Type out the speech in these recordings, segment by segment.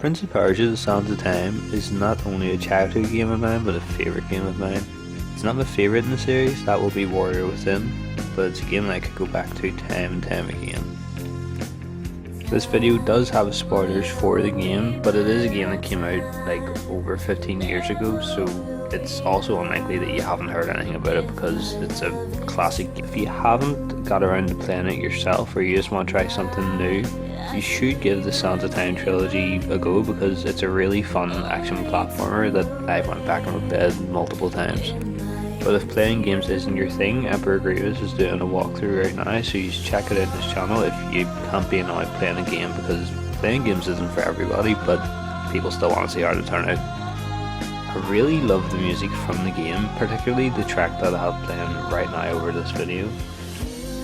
Prince of Persia: The Sands of Time is not only a childhood game of mine, but a favourite game of mine. It's not my favourite in the series, that will be Warrior Within, but it's a game that I could go back to time and time again. This video does have spoilers for the game, but it is a game that came out like over 15 years ago, so it's also unlikely that you haven't heard anything about it because it's a classic. If you haven't got around to playing it yourself, or you just want to try something new, you should give the Sands of Time trilogy a go because it's a really fun action platformer that I went back and replayed multiple times. But if playing games isn't your thing, Emperor Grievous is doing a walkthrough right now, so you should check it out on his channel if you can't be annoyed playing a game, because playing games isn't for everybody, but people still want to see how to turn out. I really love the music from the game, particularly the track that I have playing right now over this video.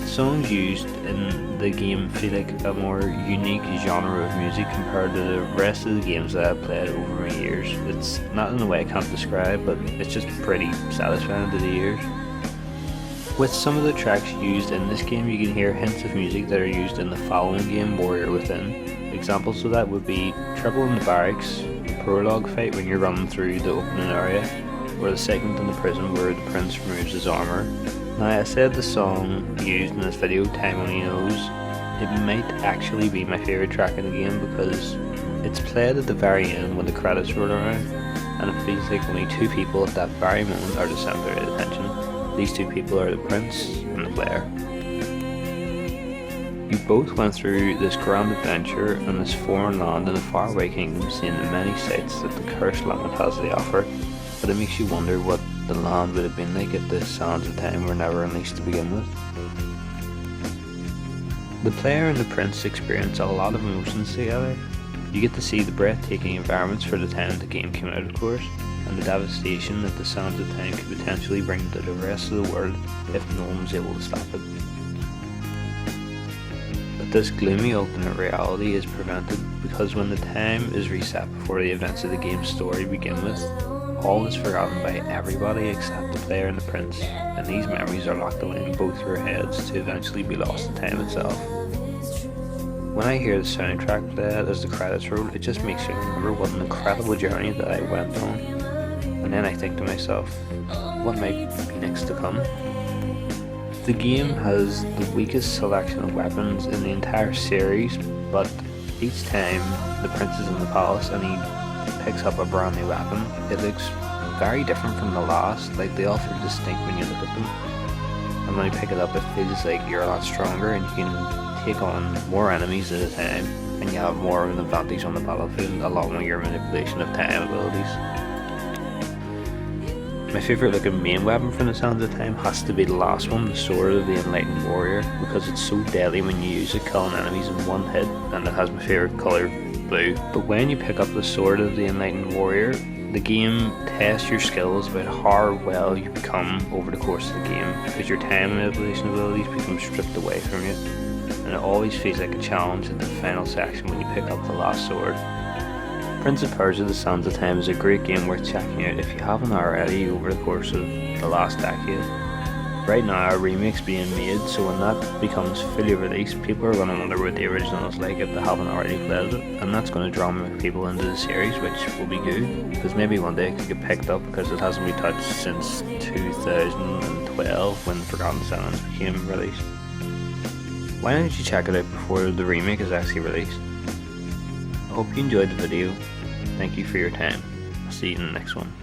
The songs used in the game feel like a more unique genre of music compared to the rest of the games that I've played over my years. It's not in a way I can't describe, but it's just pretty satisfying to the ears. With some of the tracks used in this game, you can hear hints of music that are used in the following game, Warrior Within. Examples of that would be Trouble in the Barracks, prologue fight when you're running through the opening area, or the segment in the prison where the prince removes his armour. Now, I said the song used in this video, Time Only Knows, it might actually be my favourite track in the game because it's played at the very end when the credits roll around, and it feels like only two people at that very moment are the centre of attention. These two people are the prince and the player. You both went through this grand adventure in this foreign land in a faraway kingdom, seeing the many sights that the cursed land has to offer, but it makes you wonder what the land would have been like if the Sands of Time were never unleashed to begin with. The player and the prince experience a lot of emotions together. You get to see the breathtaking environments for the time the game came out, of course, and the devastation that the Sands of Time could potentially bring to the rest of the world if no one was able to stop it. But this gloomy alternate reality is prevented because when the time is reset before the events of the game's story begin with, all is forgotten by everybody except the player and the prince, and these memories are locked away in both your heads to eventually be lost in time itself. When I hear the soundtrack play as the credits roll, it just makes me remember what an incredible journey that I went on, and then I think to myself, what might be next to come? The game has the weakest selection of weapons in the entire series, but each time the prince is in the palace and he picks up a brand new weapon, it looks very different from the last. Like, they all feel distinct when you look at them, and when you pick it up it feels like you're a lot stronger and you can take on more enemies at a time, and you have more of an advantage on the battlefield along with your manipulation of time abilities. My favourite looking main weapon from the Sands of Time has to be the last one, the Sword of the Enlightened Warrior, because it's so deadly when you use it, killing enemies in one hit, and it has my favourite colour, blue. But when you pick up the Sword of the Enlightened Warrior, the game tests your skills about how well you become over the course of the game, because your time manipulation abilities become stripped away from you, and it always feels like a challenge in the final section when you pick up the last sword. Prince of Persia: The Sands of Time is a great game worth checking out if you haven't already over the course of the last decade. Right now a remake's being made, so when that becomes fully released, people are going to wonder what the original is like if they haven't already played it, and that's going to draw more people into the series, which will be good, because maybe one day it could get picked up because it hasn't been touched since 2012 when Forgotten Sands became released. Why don't you check it out before the remake is actually released? I hope you enjoyed the video. Thank you for your time. I'll see you in the next one.